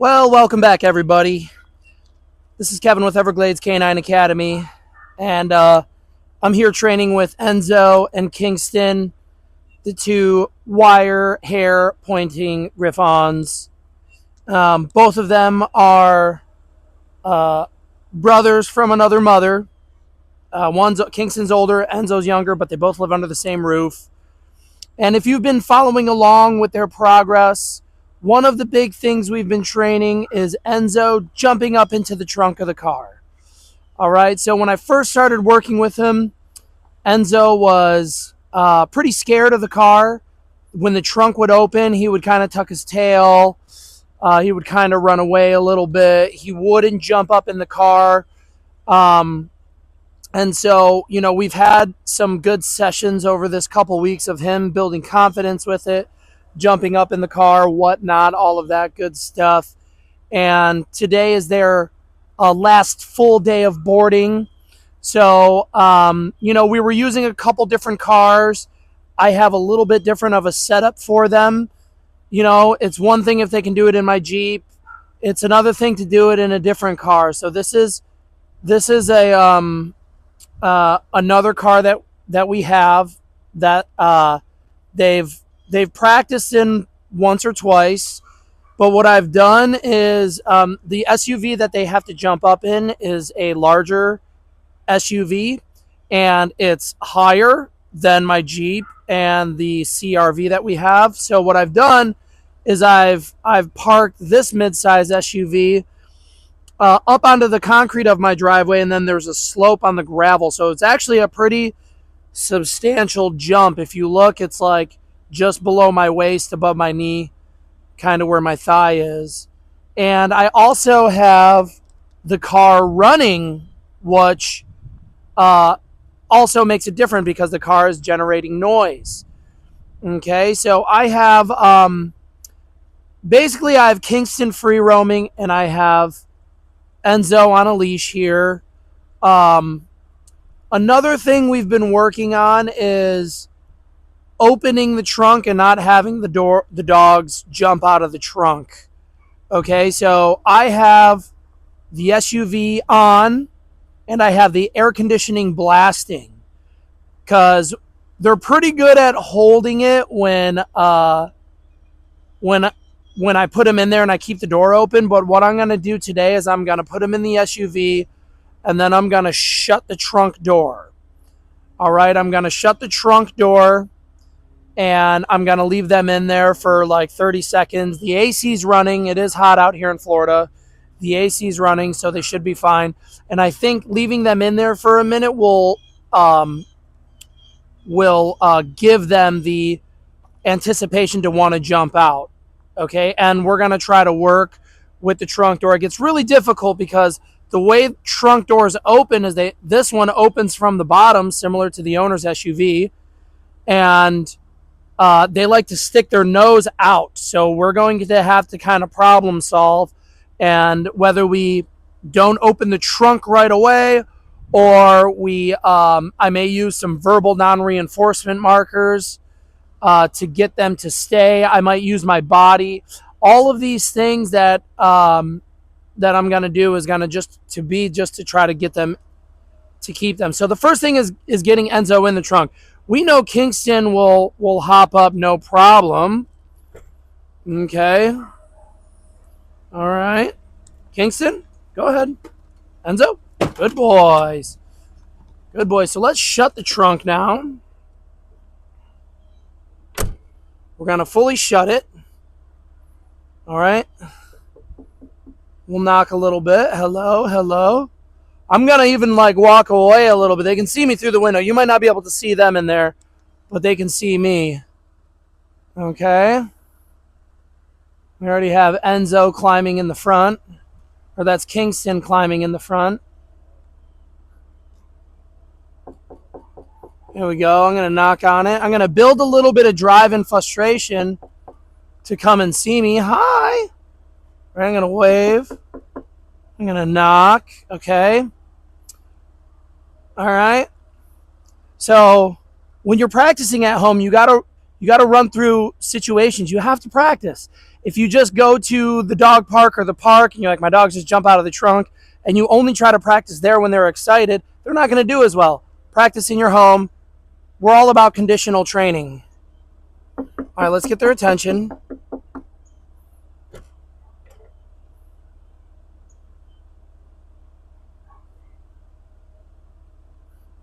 Well, welcome back, everybody. This is Kevin with Everglades Canine Academy, and I'm here training with Enzo and Kingston, the two wire hair pointing Griffons. Both of them are uh, brothers from another mother. Kingston's older, Enzo's younger, but they both live under the same roof. And if you've been following along with their progress, one of the big things we've been training is Enzo jumping up into the trunk of the car. All right, so when I first started working with him, Enzo was pretty scared of the car. When the trunk would open, he would kind of tuck his tail. He would kind of run away a little bit. He wouldn't jump up in the car. And so, we've had some good sessions over this couple weeks of him building confidence with it, jumping up in the car, whatnot, all of that good stuff. And today is their last full day of boarding. So, we were using a couple different cars. I have a little bit different of a setup for them. It's one thing if they can do it in my Jeep. It's another thing to do it in a different car. So this is a another car that we have that they've practiced in once or twice. But what I've done is the SUV that they have to jump up in is a larger SUV, and it's higher than my Jeep and the CRV that we have. So what I've done is I've parked this midsize SUV up onto the concrete of my driveway, and then there's a slope on the gravel. So it's actually a pretty substantial jump. If you look, it's like just below my waist, above my knee, kind of where my thigh is. And I also have the car running, which also makes it different because the car is generating noise. Okay, so I have basically I have Kingston free roaming, and I have Enzo on a leash here. Another thing we've been working on is opening the trunk and not having the dogs jump out of the trunk. Okay, so I have the SUV on, and I have the air conditioning blasting because they're pretty good at holding it when I put them in there and I keep the door open. But what I'm going to do today is I'm going to put them in the SUV, and then I'm going to shut the trunk door. All right, I'm going to shut the trunk door, and I'm going to leave them in there for like 30 seconds. The AC's running. It is hot out here in Florida. The AC's running, so they should be fine. And I think leaving them in there for a minute will give them the anticipation to want to jump out. Okay, and we're going to try to work with the trunk door. It gets really difficult because the way trunk doors open is this one opens from the bottom, similar to the owner's SUV, and they like to stick their nose out. So we're going to have to kind of problem solve, and whether we don't open the trunk right away, or I may use some verbal non-reinforcement markers to get them to stay. I might use my body. All of these things that I'm going to do is going to just to try to get them to keep them. So the first thing is getting Enzo in the trunk. We know Kingston will hop up no problem. Okay. All right. Kingston, go ahead. Enzo, good boys. Good boys. So let's shut the trunk now. We're going to fully shut it. All right. We'll knock a little bit. Hello, hello. I'm going to even walk away a little bit. They can see me through the window. You might not be able to see them in there, but they can see me. Okay. We already have Enzo climbing in the front. Or that's Kingston climbing in the front. Here we go. I'm going to knock on it. I'm going to build a little bit of drive and frustration to come and see me. Hi. Right, I'm going to wave. I'm going to knock. Okay. All right. So when you're practicing at home, you got to run through situations. You have to practice. If you just go to the dog park or the park and you're like, my dogs just jump out of the trunk, and you only try to practice there when they're excited, they're not going to do as well. Practice in your home. We're all about conditional training. All right, let's get their attention.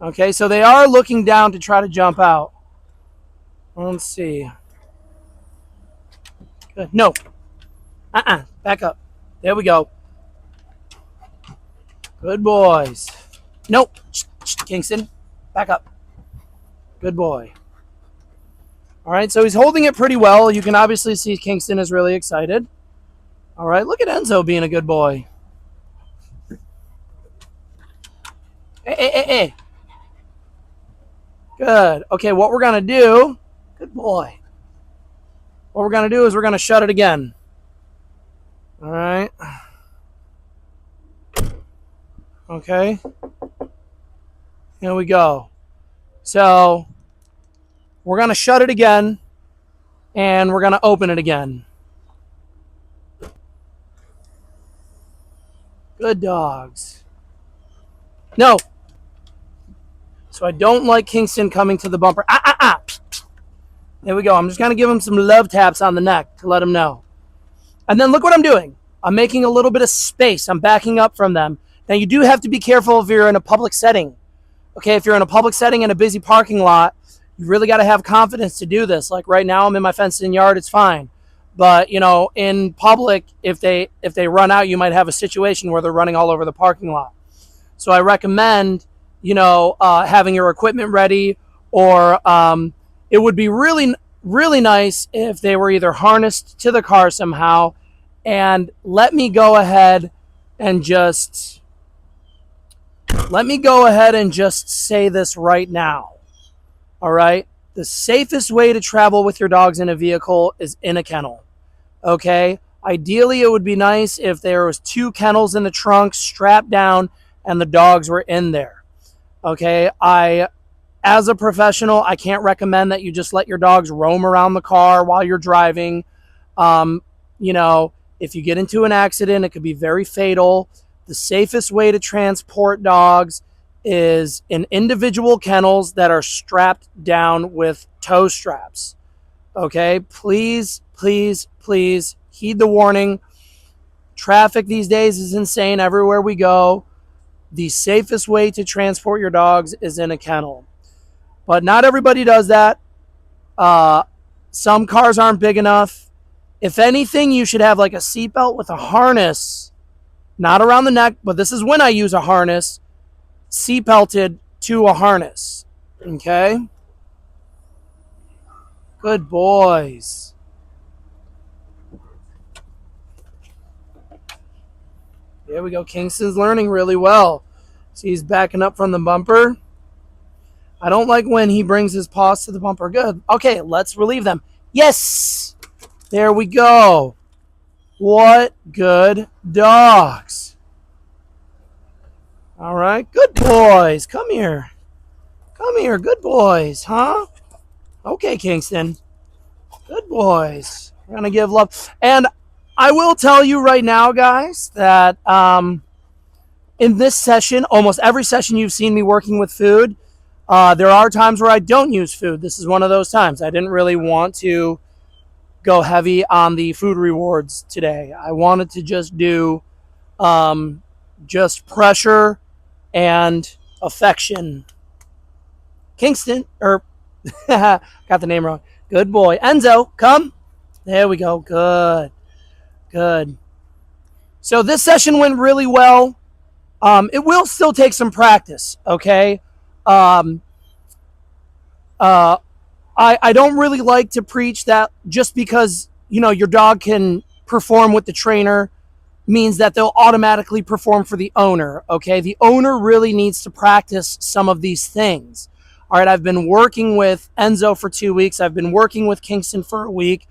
Okay, so they are looking down to try to jump out. Let's see. Good. No. Back up. There we go. Good boys. Nope. Kingston, back up. Good boy. All right, so he's holding it pretty well. You can obviously see Kingston is really excited. All right, look at Enzo being a good boy. Hey. Good. Okay, what we're going to do, good boy. What we're going to do is we're going to shut it again. All right. Okay. Here we go. So we're going to shut it again, and we're going to open it again. Good dogs. No. So I don't like Kingston coming to the bumper. There we go. I'm just going to give him some love taps on the neck to let him know. And then look what I'm doing. I'm making a little bit of space. I'm backing up from them. Now, you do have to be careful if you're in a public setting. Okay, if you're in a public setting in a busy parking lot, you really got to have confidence to do this. Like right now, I'm in my fenced-in yard. It's fine. But, you know, in public, if they run out, you might have a situation where they're running all over the parking lot. So I recommend, you know, having your equipment ready, or it would be really, really nice if they were either harnessed to the car somehow. And let me go ahead and just say this right now. All right? The safest way to travel with your dogs in a vehicle is in a kennel. Okay? Ideally, it would be nice if there was 2 kennels in the trunk strapped down and the dogs were in there. Okay? As a professional, I can't recommend that you just let your dogs roam around the car while you're driving. You know, if you get into an accident, it could be very fatal. The safest way to transport dogs is in individual kennels that are strapped down with tow straps. Okay? Please, please, please heed the warning. Traffic these days is insane everywhere we go. The safest way to transport your dogs is in a kennel. But not everybody does that. Some cars aren't big enough. If anything, you should have like a seatbelt with a harness, not around the neck, but this is when I use a harness, seatbelted to a harness. Okay? Good boys. There we go. Kingston's learning really well. See, he's backing up from the bumper. I don't like when he brings his paws to the bumper. Good. Okay, let's relieve them. Yes! There we go. What good dogs. All right, good boys. Come here. Come here, good boys, huh? Okay, Kingston. Good boys. We're going to give love. And I will tell you right now, guys, that in this session, almost every session you've seen me working with food, there are times where I don't use food. This is one of those times. I didn't really want to go heavy on the food rewards today. I wanted to just do just pressure and affection. Kingston, got the name wrong. Good boy. Enzo, come. There we go. Good. Good. So this session went really well. It will still take some practice, okay? I don't really like to preach that just because, you know, your dog can perform with the trainer means that they'll automatically perform for the owner, okay? The owner really needs to practice some of these things. All right, I've been working with Enzo for 2 weeks. I've been working with Kingston for a week.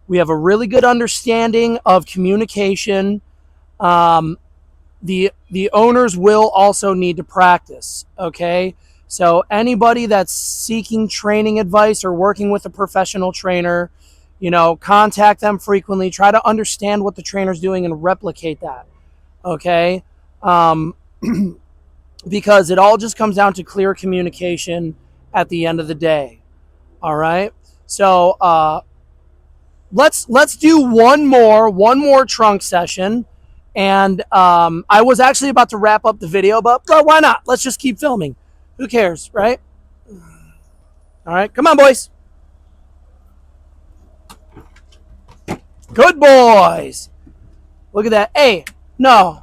We have a really good understanding of communication. The owners will also need to practice, okay? So anybody that's seeking training advice or working with a professional trainer, contact them frequently, try to understand what the trainer's doing and replicate that. Okay. Because it all just comes down to clear communication at the end of the day. All right. So let's do one more trunk session. And I was actually about to wrap up the video, but why not? Let's just keep filming. Who cares, right? All right, come on, boys. Good boys. Look at that. Hey, no.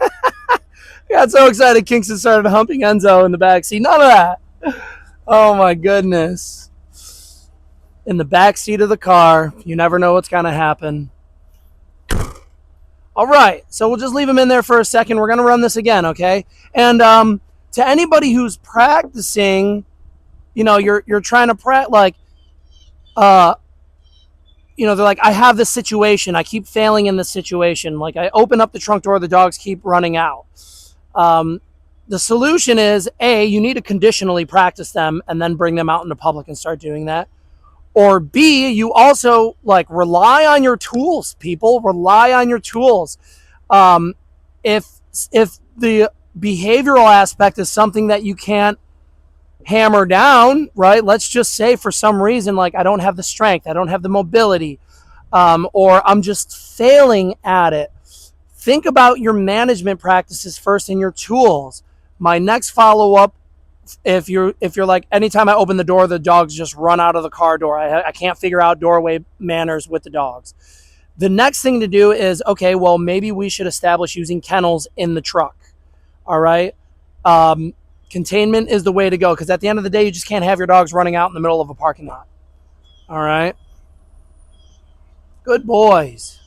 I got so excited Kingston started humping Enzo in the back seat. None of that. Oh my goodness. In the back seat of the car, you never know what's going to happen. All right, so we'll just leave him in there for a second. We're going to run this again, okay? And to anybody who's practicing, you're trying to practice, they're like, I have this situation. I keep failing in this situation. Like, I open up the trunk door, the dogs keep running out. The solution is, A, you need to conditionally practice them and then bring them out into public and start doing that. Or B, you also rely on your tools, people. Rely on your tools. If the behavioral aspect is something that you can't hammer down, right? Let's just say for some reason, I don't have the strength, I don't have the mobility, or I'm just failing at it. Think about your management practices first and your tools. My next follow-up, if you're like, anytime I open the door, the dogs just run out of the car door. I can't figure out doorway manners with the dogs. The next thing to do is, okay, well, maybe we should establish using kennels in the truck. All right. Containment is the way to go, because at the end of the day, you just can't have your dogs running out in the middle of a parking lot. All right. Good boys.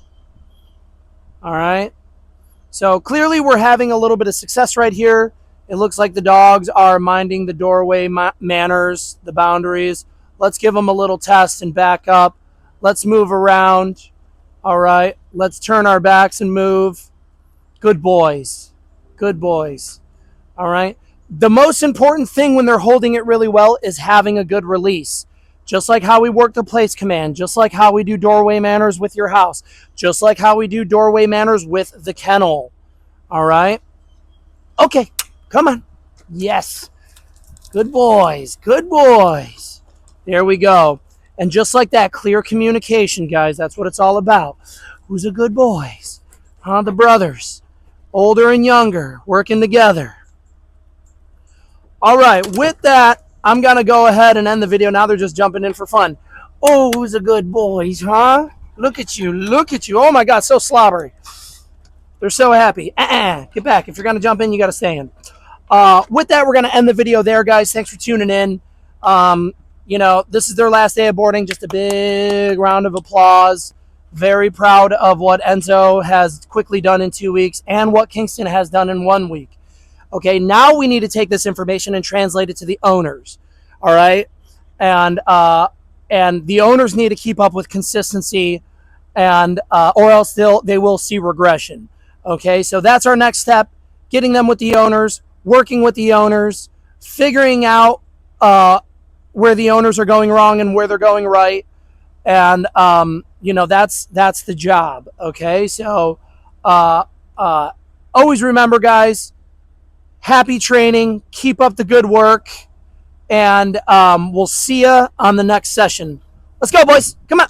All right. So clearly we're having a little bit of success right here. It looks like the dogs are minding the doorway manners, the boundaries. Let's give them a little test and back up. Let's move around. All right. Let's turn our backs and move. Good boys. Good boys. All right. The most important thing when they're holding it really well is having a good release. Just like how we work the place command, just like how we do doorway manners with your house, just like how we do doorway manners with the kennel. All right? Okay, come on. Yes. Good boys. Good boys. There we go. And just like that, clear communication, guys. That's what it's all about. Who's a good boys? Huh? The brothers. Older and younger, working together. All right, with that, I'm going to go ahead and end the video. Now they're just jumping in for fun. Oh, who's a good boys, huh? Look at you. Look at you. Oh, my God, so slobbery. They're so happy. Get back. If you're going to jump in, you got to stay in. With that, we're going to end the video there, guys. Thanks for tuning in. This is their last day of boarding. Just a big round of applause. Very proud of what Enzo has quickly done in 2 weeks and what Kingston has done in 1 week. Okay, now we need to take this information and translate it to the owners. All right, and the owners need to keep up with consistency, and or else they will see regression. Okay, so that's our next step: getting them with the owners, working with the owners, figuring out where the owners are going wrong and where they're going right, and that's the job. Okay, so always remember, guys. Happy training. Keep up the good work. And we'll see you on the next session. Let's go, boys. Come on.